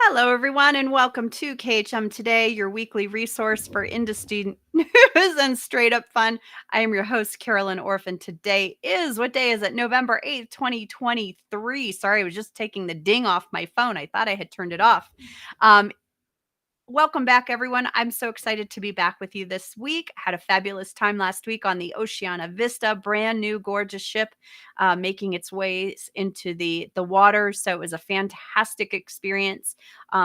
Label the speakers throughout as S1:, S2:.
S1: Hello, everyone, and welcome to KHM Today, your weekly resource for industry news and straight up fun. I am your host, Carolyn Orphan. Today is, what day is it? November 8th, 2023. Sorry, I was just taking the ding off my phone. I thought I had turned it off. Welcome back, everyone. I'm so excited to be back with you this week. Had a fabulous time last week on the Oceana Vista, brand new, gorgeous ship making its way into the water. So it was a fantastic experience.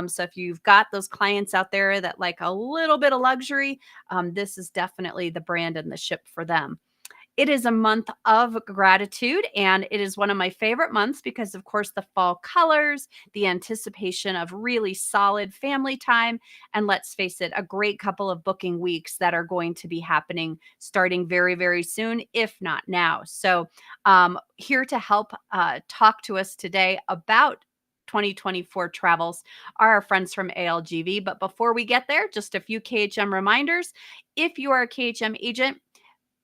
S1: So if you've got those clients out there that like a little bit of luxury, this is definitely the brand and the ship for them. It is a month of gratitude, and it is one of my favorite months because, of course, the fall colors, the anticipation of really solid family time, and let's face it, a great couple of booking weeks that are going to be happening starting very, very soon, if not now. So, here to help talk to us today about 2024 travels are our friends from ALGV. But before we get there, just a few KHM reminders. If you are a KHM agent,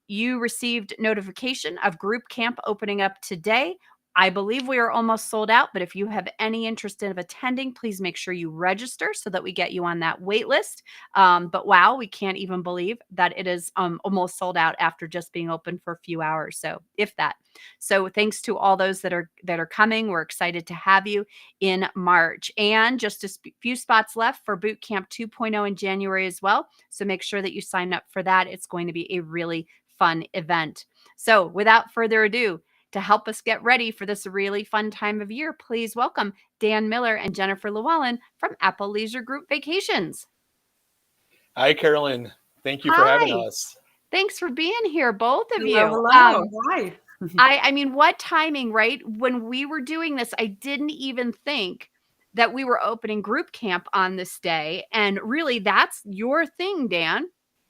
S1: you received notification of group camp opening up today. I believe we are almost sold out, but if you have any interest in attending, please make sure you register so that we get you on that wait list. But wow, we can't even believe that it is almost sold out after just being open for a few hours. So if that. So thanks to all those that are coming. We're excited to have you in March. And just a few spots left for Boot Camp 2.0 in January as well. So make sure that you sign up for that. It's going to be a really fun event. So without further ado, to help us get ready for this really fun time of year, please welcome Dan Miller and Jennifer Lewallen from ALG Group Vacations.
S2: Hi, Carolyn. Thank you for having
S1: Hi.
S2: us.
S1: Thanks for being here, both of you.
S3: Hello. Hi.
S1: I mean, what timing, right? When we were doing this, I didn't even think that we were opening group camp on this day. And really, that's your thing, Dan.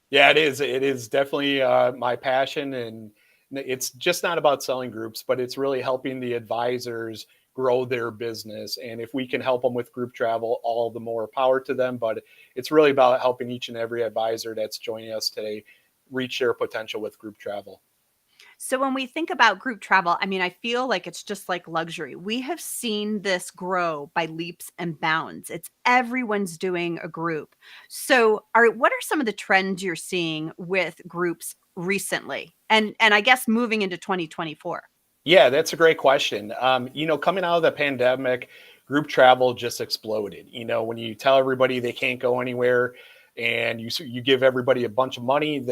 S2: Yeah, it is. It is definitely my passion. And it's just not about selling groups, but it's really helping the advisors grow their business. And if we can help them with group travel, all the more power to them. But it's really about helping each and every advisor that's joining us today reach their potential with group travel.
S1: So when we think about group travel, I mean, I feel like it's just like luxury. We have seen this grow by leaps and bounds. It's everyone's doing a group. So what are some of the trends you're seeing with groups recently? And I guess moving into 2024.
S2: Yeah, that's a great question. Coming out of the pandemic, group travel just exploded. When you tell everybody they can't go anywhere, and you give everybody a bunch of money,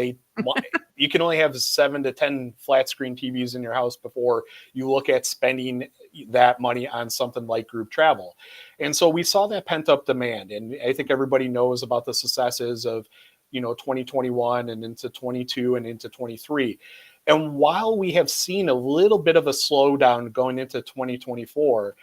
S2: you can only have 7 to 10 flat screen TVs in your house before you look at spending that money on something like group travel. And so we saw that pent up demand, and I think everybody knows about the successes of 2021 and into 22 and into 23. And while we have seen a little bit of a slowdown going into 2024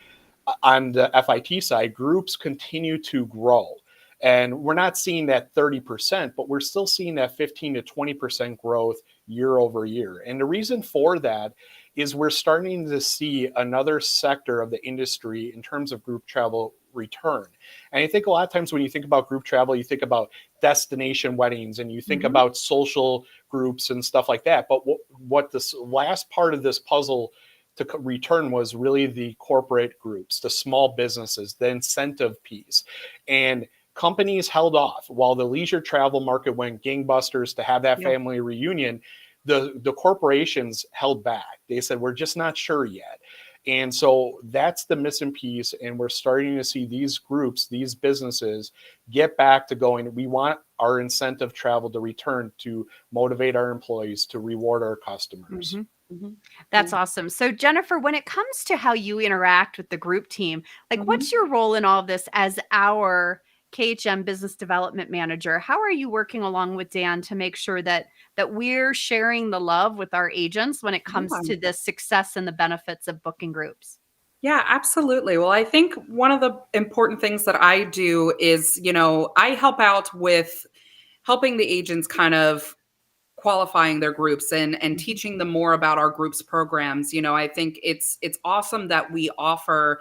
S2: on the FIT side, groups continue to grow. And we're not seeing that 30%, but we're still seeing that 15 to 20% growth year over year. And the reason for that is we're starting to see another sector of the industry in terms of group travel return. And I think a lot of times when you think about group travel, you think about destination weddings and you think about social groups and stuff like that. But what this last part of this puzzle to return was really the corporate groups, the small businesses, the incentive piece. And companies held off while the leisure travel market went gangbusters to have that family reunion. The corporations held back. They said, we're just not sure yet. And so that's the missing piece. And we're starting to see these groups, these businesses get back to going, we want our incentive travel to return to motivate our employees, to reward our customers.
S1: That's awesome. So Jennifer, when it comes to how you interact with the group team, like what's your role in all of this as our KHM business development manager? How are you working along with Dan to make sure that we're sharing the love with our agents when it comes to the success and the benefits of booking groups?
S3: Yeah, absolutely. Well, I think one of the important things that I do is, I help out with helping the agents kind of qualifying their groups and teaching them more about our groups programs. I think it's awesome that we offer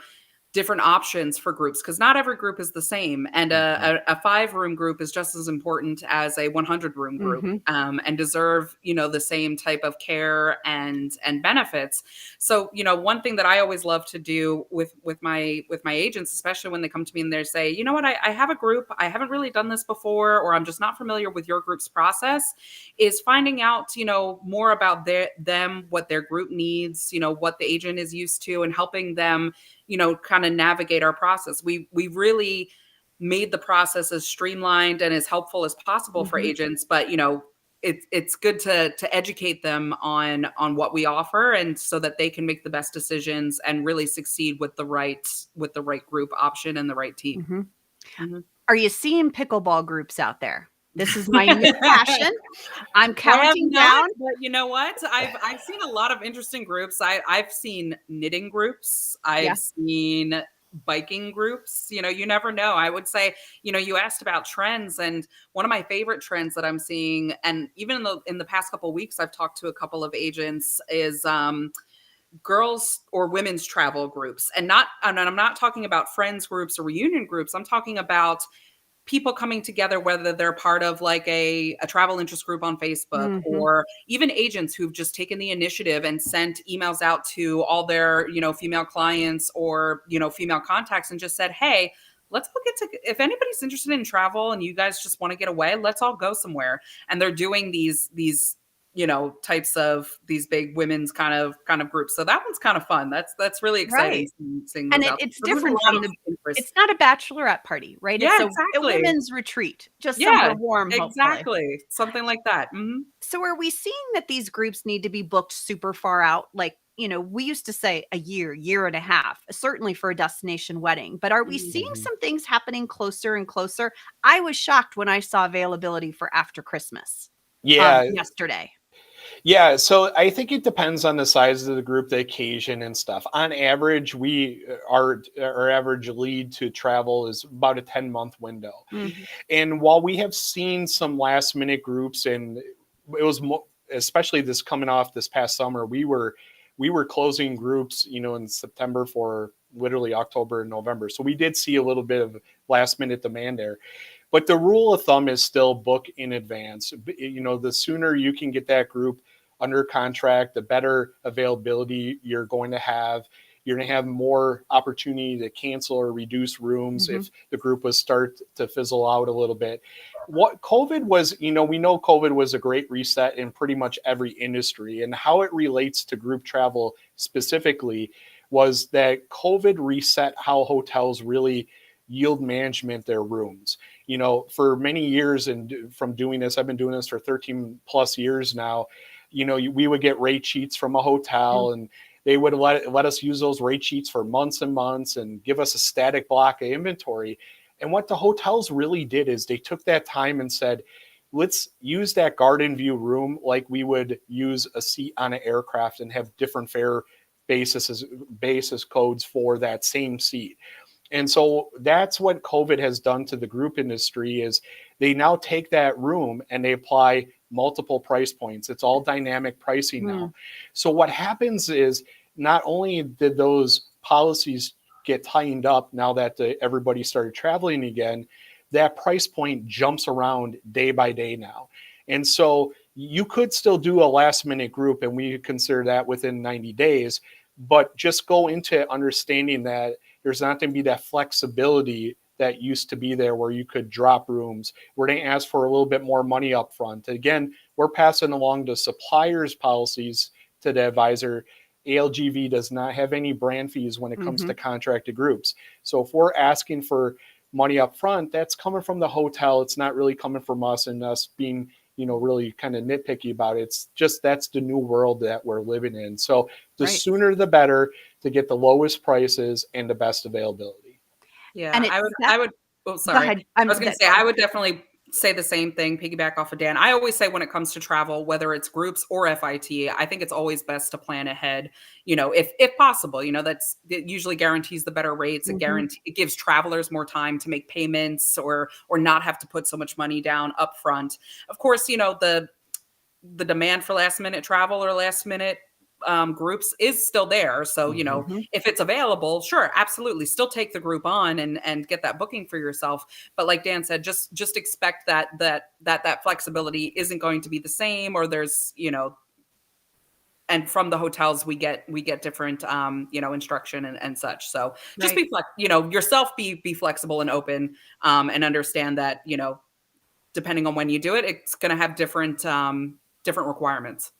S3: different options for groups, because not every group is the same. And a 5-room group is just as important as a 100-room group, and deserve, the same type of care and benefits. So, one thing that I always love to do with my agents, especially when they come to me and they say, you know what, I have a group, I haven't really done this before, or I'm just not familiar with your group's process, is finding out, more about them, what their group needs, what the agent is used to, and helping them, kind of navigate our process. We really made the process as streamlined and as helpful as possible for agents, but it's good to educate them on what we offer, and so that they can make the best decisions and really succeed with the right group option and the right team.
S1: Are you seeing pickleball groups out there? This is my new passion. I'm counting down.
S3: But you know what? I've seen a lot of interesting groups. I've seen knitting groups. I've seen biking groups. You never know. I would say, you asked about trends, and one of my favorite trends that I'm seeing, and even in the past couple of weeks, I've talked to a couple of agents, is girls or women's travel groups. And I'm not talking about friends groups or reunion groups. I'm talking about people coming together, whether they're part of like a travel interest group on Facebook, or even agents who've just taken the initiative and sent emails out to all their, female clients or, female contacts, and just said, hey, let's look into, if anybody's interested in travel and you guys just want to get away, let's all go somewhere. And they're doing these types of these big women's kind of groups. So that one's kind of fun. That's really exciting. Seeing
S1: and it's different from it's not a bachelorette party, right?
S3: Yeah,
S1: it's a women's retreat, just somewhere warm.
S3: Exactly. Something like that.
S1: So are we seeing that these groups need to be booked super far out? Like, we used to say a year and a half, certainly for a destination wedding, but are we seeing some things happening closer and closer? I was shocked when I saw availability for after Christmas. Yesterday.
S2: Yeah, so I think it depends on the size of the group, the occasion and stuff. On average, our average lead to travel is about a 10-month window. And while we have seen some last minute groups, and it was especially this coming off this past summer, we were closing groups, in September for literally October and November. So we did see a little bit of last minute demand there. But the rule of thumb is still book in advance. The sooner you can get that group under contract, the better availability you're going to have. You're going to have more opportunity to cancel or reduce rooms if the group was start to fizzle out a little bit. What COVID was, we know COVID was a great reset in pretty much every industry, and how it relates to group travel specifically was that COVID reset how hotels really yield management their rooms. For many years, and from doing this, I've been doing this for 13 plus years now, we would get rate sheets from a hotel and they would let us use those rate sheets for months and months and give us a static block of inventory. And what the hotels really did is they took that time and said, let's use that garden view room like we would use a seat on an aircraft and have different fare basis codes for that same seat. And so that's what COVID has done to the group industry, is they now take that room and they apply multiple price points. It's all dynamic pricing now. So what happens is, not only did those policies get tightened up now that everybody started traveling again, that price point jumps around day by day now. And so you could still do a last minute group, and we consider that within 90 days, but just go into understanding that there's not going to be that flexibility that used to be there, where you could drop rooms. We're going to ask for a little bit more money up front. Again, we're passing along the supplier's policies to the advisor. ALGV does not have any brand fees when it comes to contracted groups. So if we're asking for money up front, that's coming from the hotel. It's not really coming from us, and us being, really kind of nitpicky about it. It's just, that's the new world that we're living in. So the sooner the better to get the lowest prices and the best availability.
S3: Yeah, and I would. Oh, sorry. I was going to say, I would definitely say the same thing, piggyback off of Dan. I always say, when it comes to travel, whether it's groups or FIT, I think it's always best to plan ahead, if possible. It usually guarantees the better rates. It gives travelers more time to make payments or not have to put so much money down up front. Of course, the demand for last minute travel or last minute groups is still there. So, you know,
S1: Mhm.
S3: if it's available, sure, absolutely, still take the group on and get that booking for yourself. But like Dan said, just expect that flexibility isn't going to be the same, or there's, you know, and from the hotels we get different you know, instruction and such. So just
S1: Right.
S3: be you know, yourself, be flexible and open, and understand that, you know, depending on when you do it, it's going to have different requirements.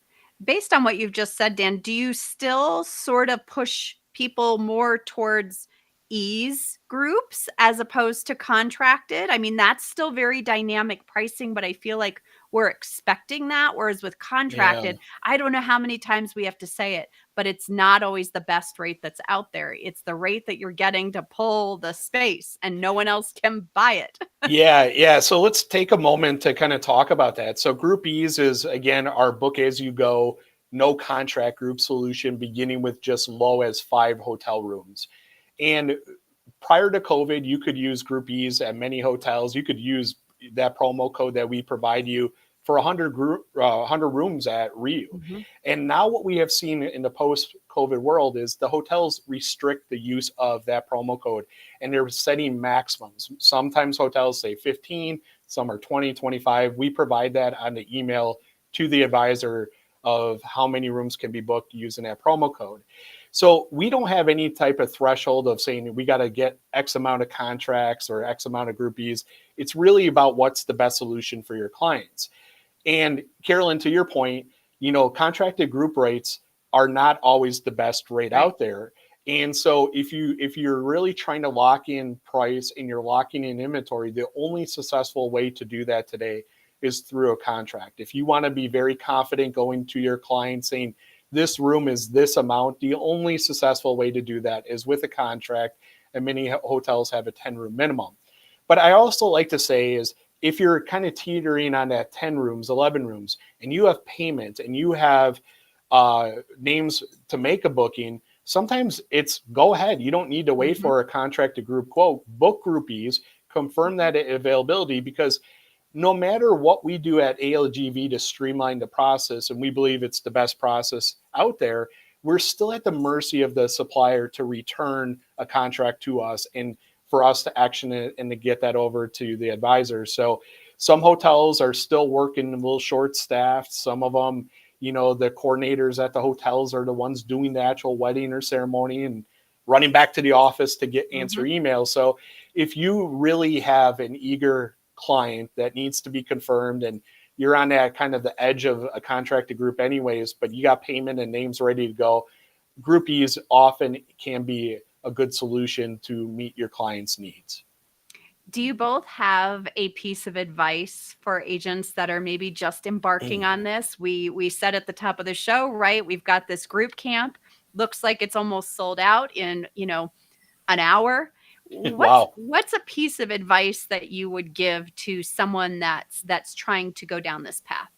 S1: Based on what you've just said, Dan, do you still sort of push people more towards ease groups as opposed to contracted? I mean, that's still very dynamic pricing, but I feel like we're expecting that. Whereas with
S2: Yeah.
S1: contracted, I don't know how many times we have to say it, but it's not always the best rate that's out there. It's the rate that you're getting to pull the space and no one else can buy it.
S2: Yeah. So let's take a moment to kind of talk about that. So Group Ease is, again, our book as you go, no contract group solution, beginning with just low as 5 hotel rooms. And prior to COVID, you could use Group Ease at many hotels. You could use that promo code that we provide you for 100 rooms at RIU.
S1: Mhm.
S2: And now what we have seen in the post-COVID world is the hotels restrict the use of that promo code, and they're setting maximums. Sometimes hotels say 15, some are 20, 25. We provide that on the email to the advisor of how many rooms can be booked using that promo code. So we don't have any type of threshold of saying we got to get X amount of contracts or X amount of groupies. It's really about what's the best solution for your clients. And Carolyn, to your point, you know, contracted group rates are not always the best rate
S1: Right.
S2: out there. And so if you're really trying to lock in price and you're locking in inventory, the only successful way to do that today is through a contract. If you want to be very confident going to your client saying this room is this amount, the only successful way to do that is with a contract, and many hotels have a 10-room minimum. But I also like to say is if you're kind of teetering on that 10 rooms, 11 rooms, and you have payment and you have names to make a booking, sometimes it's go ahead. You don't need to wait
S1: Mhm.
S2: for a contracted group quote. Book groupies, confirm that availability, because no matter what we do at ALGV to streamline the process, and we believe it's the best process out there, we're still at the mercy of the supplier to return a contract to us and for us to action it and to get that over to the advisor. So some hotels are still working a little short staffed. Some of them, you know, the coordinators at the hotels are the ones doing the actual wedding or ceremony and running back to the office to get answer
S1: Mhm.
S2: emails. So if you really have an eager client that needs to be confirmed and you're on that kind of the edge of a contracted group anyways, but you got payment and names ready to go, groupies often can be a good solution to meet your client's needs.
S1: Do you both have a piece of advice for agents that are maybe just embarking on this? We said at the top of the show, right? We've got this group camp. Looks like it's almost sold out in, you know, an hour. What's
S2: Wow.
S1: what's a piece of advice that you would give to someone that's trying to go down this path?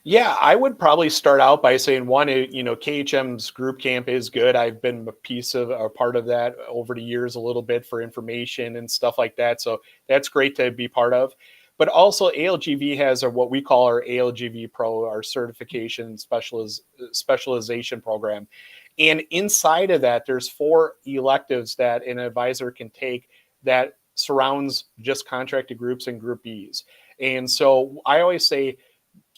S2: Yeah, I would probably start out by saying one, you know, KHM's group camp is good. I've been a piece of a part of that over the years a little bit for information and stuff like that. So that's great to be part of. But also ALGV has what we call our ALGV Pro, our certification specialization program. And inside of that, there's 4 electives that an advisor can take that surrounds just contracted groups and group Bs. And so I always say,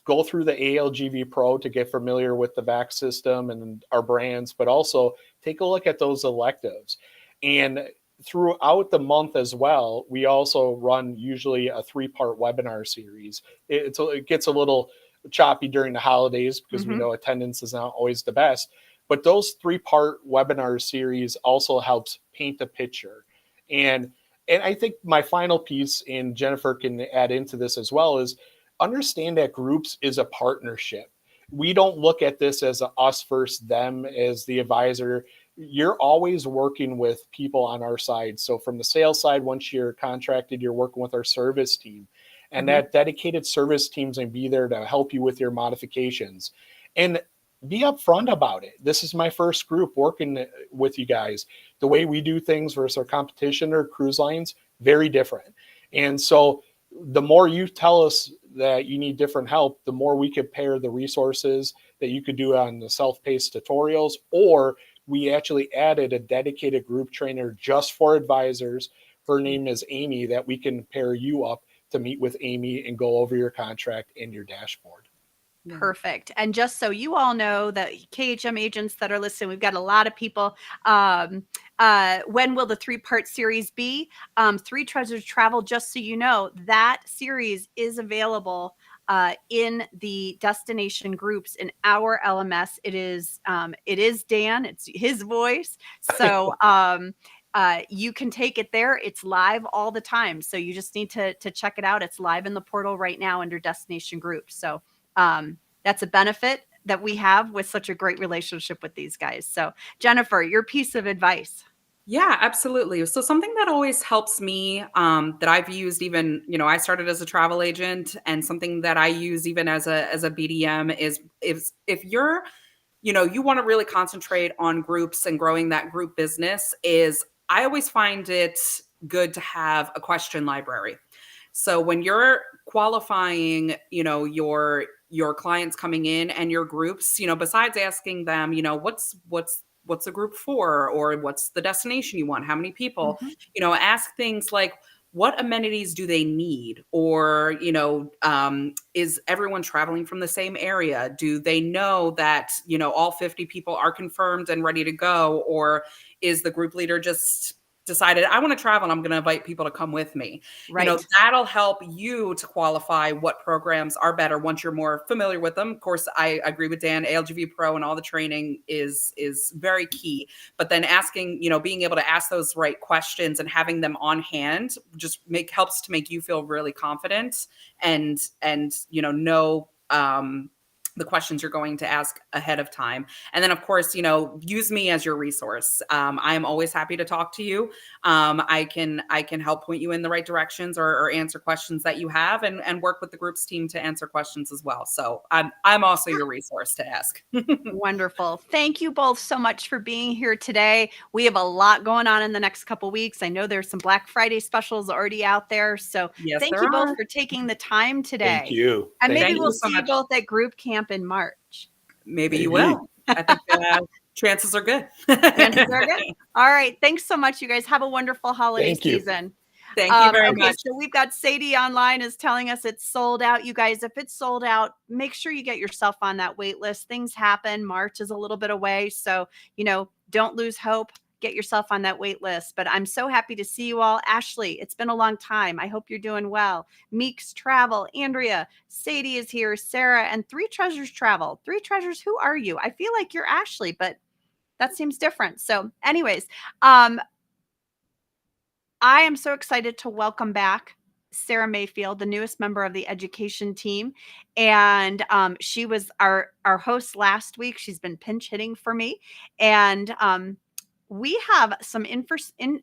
S2: go through the ALGV Pro to get familiar with the VAC system and our brands, but also take a look at those electives. And throughout the month as well, we also run usually a 3-part webinar series. It gets a little choppy during the holidays because we
S1: Mhm.
S2: know attendance is not always the best, but those 3-part webinar series also helps paint the picture. And I think my final piece, and Jennifer can add into this as well, is understand that groups is a partnership. We don't look at this as a us versus them as the advisor. You're always working with people on our side. So from the sales side, once you're contracted, you're working with our service team. And
S1: Mhm.
S2: that dedicated service team's going to be there to help you with your modifications. And be upfront about it. This is my first group working with you guys. The way we do things versus our competition or cruise lines, very different. And so the more you tell us that you need different help, the more we can pair the resources that you could do on the self-paced tutorials, or we actually added a dedicated group trainer just for advisors. Her name is Amy, that we can pair you up to meet with Amy and go over your contract and your dashboard.
S1: Perfect. And just so you all know, that KHM agents that are listening, we've got a lot of people. When will the 3-part series be? Three Treasures Travel, just so you know, that series is available in the destination groups in our LMS. It is Dan, it's his voice. So you can take it there. It's live all the time. So you just need to check it out. It's live in the portal right now under destination groups. So that's a benefit that we have with such a great relationship with these guys. So Jennifer, your piece of advice.
S3: Yeah, absolutely. So something that always helps me, that I've used even, I started as a travel agent, and something that I use even as a BDM is if you're, you want to really concentrate on groups and growing that group business, is I always find it good to have a question library. So when you're qualifying, your clients coming in and your groups, besides asking them, what's the group for, or what's the destination you want, how many people, ask things like, what amenities do they need? Or, is everyone traveling from the same area? Do they know that, all 50 people are confirmed and ready to go? Or is the group leader just decided, I want to travel and I'm going to invite people to come with me?
S1: Right.
S3: That'll help you to qualify what programs are better once you're more familiar with them. Of course, I agree with Dan, ALGV Pro and all the training is very key. But then asking, being able to ask those right questions and having them on hand just helps to make you feel really confident and know the questions you're going to ask ahead of time. And then, of course, use me as your resource. I'm always happy to talk to you. I can help point you in the right directions, or answer questions that you have, and work with the group's team to answer questions as well. So I'm also your resource to ask.
S1: Wonderful. Thank you both so much for being here today. We have a lot going on in the next couple weeks. I know there's some Black Friday specials already out there. So
S3: Yes,
S1: thank you both for taking the time today.
S2: Thank you.
S1: And maybe
S3: Thank
S1: we'll
S3: you so
S1: see you
S3: much.
S1: both at group camp in March.
S3: Maybe you will. I think chances are good.
S1: Chances are good. All right. Thanks so much, you guys. Have a wonderful holiday
S2: Thank you.
S1: season.
S3: Thank you very
S1: okay,
S3: much.
S1: so we've got Sadie online is telling us it's sold out. You guys, if it's sold out, make sure you get yourself on that wait list. Things happen. March is a little bit away. So, don't lose hope. Get yourself on that wait list. But I'm so happy to see you all. Ashley, it's been a long time. I hope you're doing well. Meeks Travel, Andrea, Sadie is here, Sarah, and Three Treasures Travel. Three Treasures, who are you? I feel like you're Ashley, but that seems different. So anyways, I am so excited to welcome back Sarah Mayfield, the newest member of the education team. And she was our host last week. She's been pinch hitting for me. And we have some interesting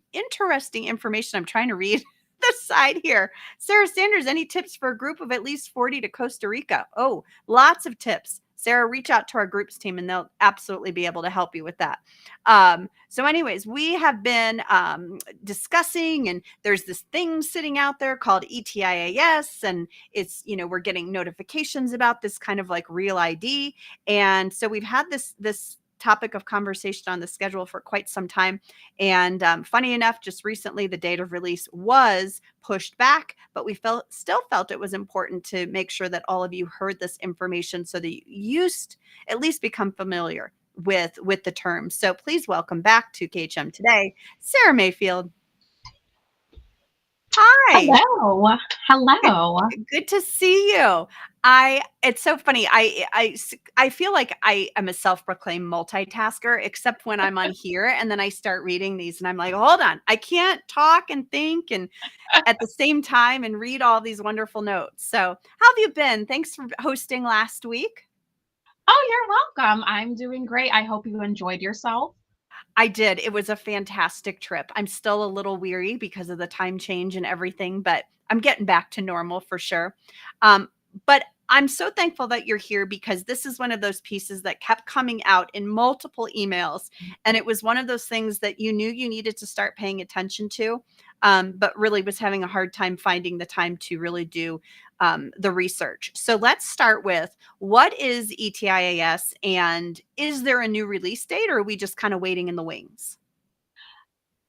S1: information. I'm trying to read the side here. Sarah Sanders, any tips for a group of at least 40 to Costa Rica? Oh, lots of tips. Sarah, reach out to our groups team and they'll absolutely be able to help you with that. So anyways, we have been discussing, and there's this thing sitting out there called ETIAS, and it's, we're getting notifications about this kind of like real ID. And so we've had this topic of conversation on the schedule for quite some time. And funny enough, just recently the date of release was pushed back, but we still felt it was important to make sure that all of you heard this information so that you at least become familiar with the terms. So please welcome back to KHM Today, Sarah Mayfield. Hi.
S4: Hello.
S1: Good to see you. It's so funny. I feel like I am a self-proclaimed multitasker, except when I'm on here and then I start reading these and I'm like, hold on, I can't talk and think and at the same time and read all these wonderful notes. So how have you been? Thanks for hosting last week.
S4: Oh, you're welcome. I'm doing great. I hope you enjoyed yourself.
S1: I did. It was a fantastic trip. I'm still a little weary because of the time change and everything, but I'm getting back to normal for sure. But I'm so thankful that you're here because this is one of those pieces that kept coming out in multiple emails. And it was one of those things that you knew you needed to start paying attention to, but really was having a hard time finding the time to really do the research. So let's start with, what is ETIAS, and is there a new release date, or are we just kind of waiting in the wings?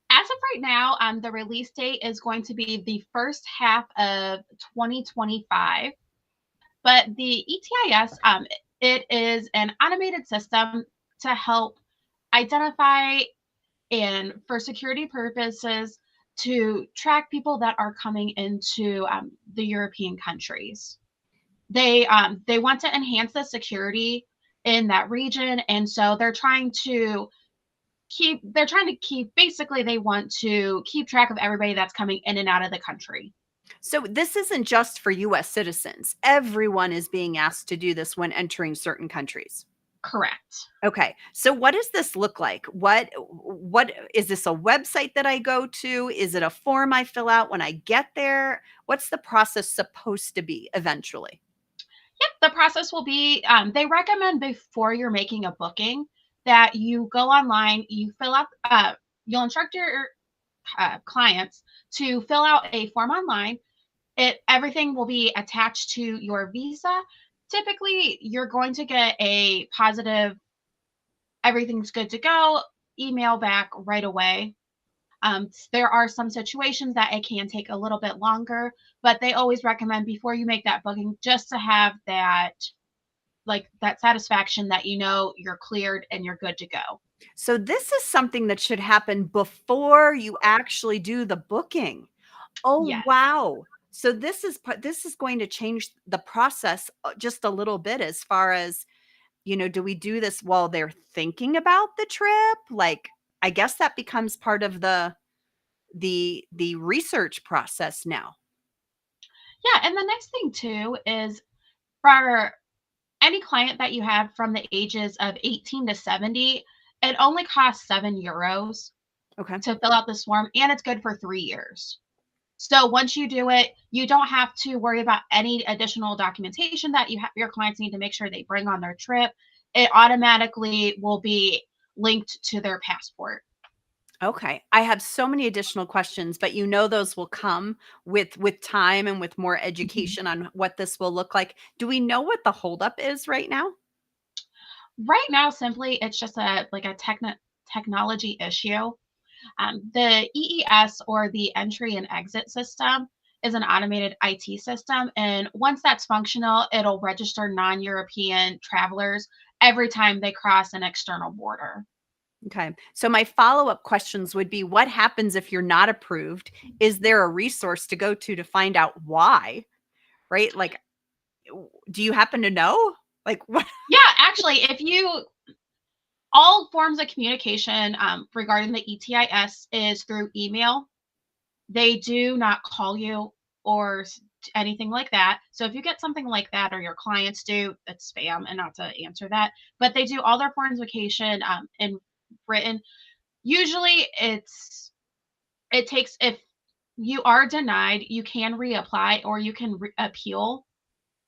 S4: As of right now, the release date is going to be the first half of 2025. But the ETIAS, it is an automated system to help identify and, for security purposes, to track people that are coming into the European countries. They want to enhance the security in that region, and so they're trying to basically, they want to keep track of everybody that's coming in and out of the country.
S1: So this isn't just for US citizens. Everyone is being asked to do this when entering certain countries.
S4: Correct.
S1: Okay. So what does this look like? What is this, a website that I go to? Is it a form I fill out when I get there? What's the process supposed to be eventually?
S4: Yep, the process will be, they recommend before you're making a booking that you go online, you fill out, you'll instruct your clients to fill out a form online. Everything will be attached to your visa. Typically, you're going to get a positive, everything's good to go, email back right away. There are some situations that it can take a little bit longer, but they always recommend before you make that booking just to have that, like, that satisfaction that you know you're cleared and you're good to go.
S1: So this is something that should happen before you actually do the booking. Oh,
S4: Yes.
S1: wow. So this is going to change the process just a little bit, as far as, do we do this while they're thinking about the trip? Like, I guess that becomes part of the research process now.
S4: Yeah, and the next thing too is, for any client that you have from the ages of 18 to 70, it only costs €7
S1: Okay.
S4: to fill out this form, and it's good for 3 years. So once you do it, you don't have to worry about any additional documentation that your clients need to make sure they bring on their trip. It automatically will be linked to their passport.
S1: Okay. I have so many additional questions, but those will come with time and with more
S4: Mhm.
S1: education on what this will look like. Do we know what the holdup is right now?
S4: Right now, simply, it's just a technology issue. The EES, or the entry and exit system, is an automated IT system. And once that's functional, it'll register non-European travelers every time they cross an external border.
S1: Okay. So my follow-up questions would be, what happens if you're not approved? Is there a resource to go to find out why? Right? Like, do you happen to know? Like, what?
S4: Yeah, actually, all forms of communication regarding the ETIS is through email. They do not call you or anything like that. So if you get something like that, or your clients do, it's spam, and not to answer that. But they do all their forms of vacation in written. Usually, it takes, if you are denied, you can reapply, or you can appeal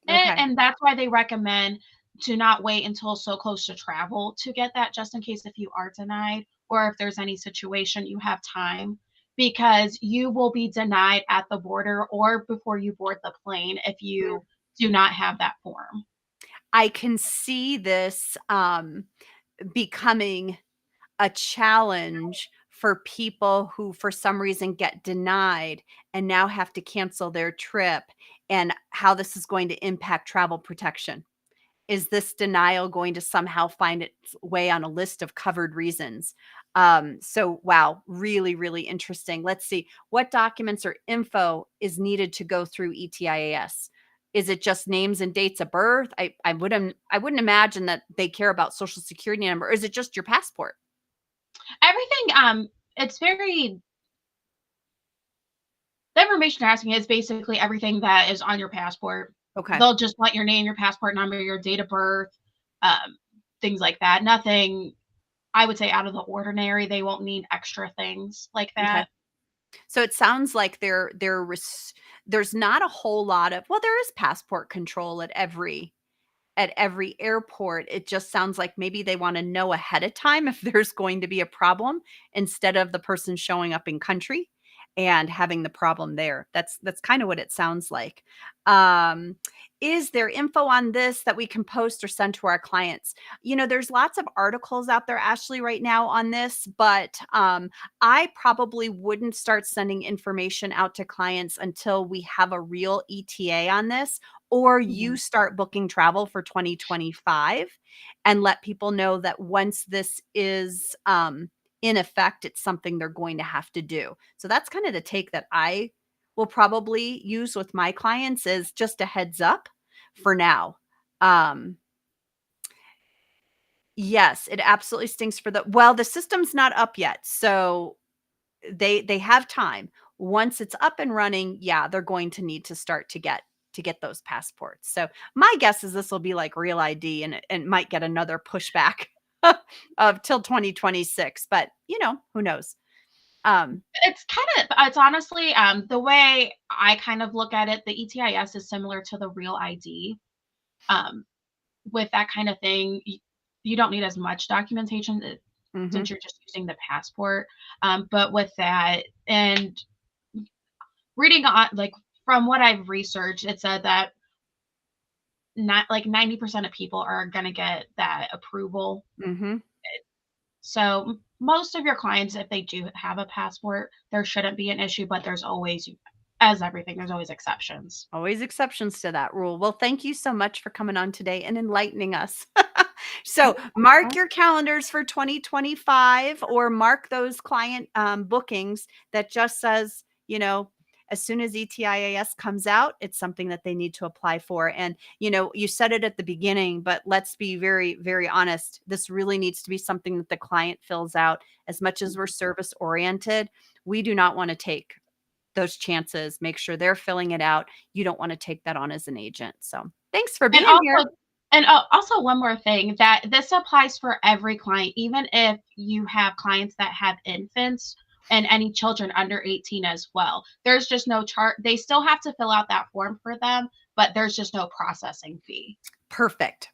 S4: it,
S1: Okay.
S4: and that's why they recommend to not wait until so close to travel to get that, just in case if you are denied, or if there's any situation you have time, because you will be denied at the border or before you board the plane if you do not have that form.
S1: I can see this becoming a challenge for people who, for some reason, get denied and now have to cancel their trip, and how this is going to impact travel protection. Is this denial going to somehow find its way on a list of covered reasons? So, wow, really, really interesting. Let's see. What documents or info is needed to go through ETIAS? Is it just names and dates of birth? I wouldn't imagine that they care about social security number. Or is it just your passport?
S4: Everything, it's very, the information they're asking is basically everything that is on your passport.
S1: Okay.
S4: They'll just want your name, your passport number, your date of birth, um, things like that. Nothing, I would say, out of the ordinary. They won't need extra things like
S1: Okay.
S4: that.
S1: So it sounds like there's not a whole lot of, well, there is passport control at every airport. It just sounds like maybe they want to know ahead of time if there's going to be a problem instead of the person showing up in country and having the problem there. That's kind of what it sounds like. Um, is there info on this that we can post or send to our clients? There's lots of articles out there, Ashley, right now on this, but I probably wouldn't start sending information out to clients until we have a real ETA on this, or you start booking travel for 2025 and let people know that once this is in effect, it's something they're going to have to do. So that's kind of the take that I will probably use with my clients, is just a heads up for now. Yes, it absolutely stinks for the system's not up yet. So they have time. Once it's up and running, yeah, they're going to need to start to get those passports. So my guess is this will be like Real ID, and might get another pushback of till 2026, but who knows?
S4: It's honestly, the way I kind of look at it, the ETIAS is similar to the Real ID. With that kind of thing, you don't need as much documentation since you're just using the passport. But with that, and reading on, like, from what I've researched, it said that not like 90% of people are going to get that approval. So most of your clients, if they do have a passport, there shouldn't be an issue, but there's always, as everything, there's always exceptions.
S1: Always exceptions to that rule. Well, thank you so much for coming on today and enlightening us. So mark your calendars for 2025, or mark those client bookings that just says, as soon as ETIAS comes out, it's something that they need to apply for. And, you said it at the beginning, but let's be very, very honest. This really needs to be something that the client fills out. As much as we're service oriented, we do not want to take those chances. Make sure they're filling it out. You don't want to take that on as an agent. So thanks for being here.
S4: And also one more thing, that this applies for every client, even if you have clients that have infants and any children under 18 as well. There's just no chart. They still have to fill out that form for them, but there's just no processing fee.
S1: Perfect.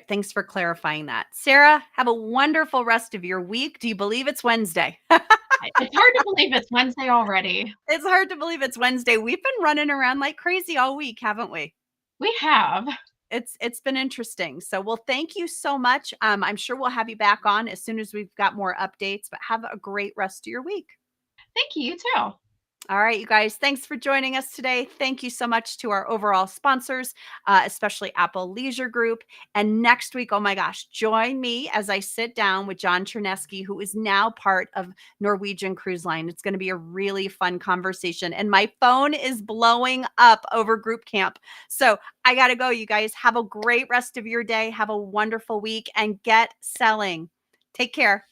S1: Thanks for clarifying that. Sarah, have a wonderful rest of your week. Do you believe it's Wednesday?
S4: It's hard to believe it's Wednesday already.
S1: It's hard to believe it's Wednesday. We've been running around like crazy all week, haven't we?
S4: We have.
S1: It's been interesting. So, well, thank you so much. I'm sure we'll have you back on as soon as we've got more updates, but have a great rest of your week.
S4: Thank you, you too.
S1: All right, you guys, thanks for joining us today. Thank you so much to our overall sponsors, especially Apple Leisure Group. And next week, oh my gosh, join me as I sit down with John Chernesky, who is now part of Norwegian Cruise Line. It's going to be a really fun conversation. And my phone is blowing up over group camp. So I got to go, you guys. Have a great rest of your day. Have a wonderful week and get selling. Take care.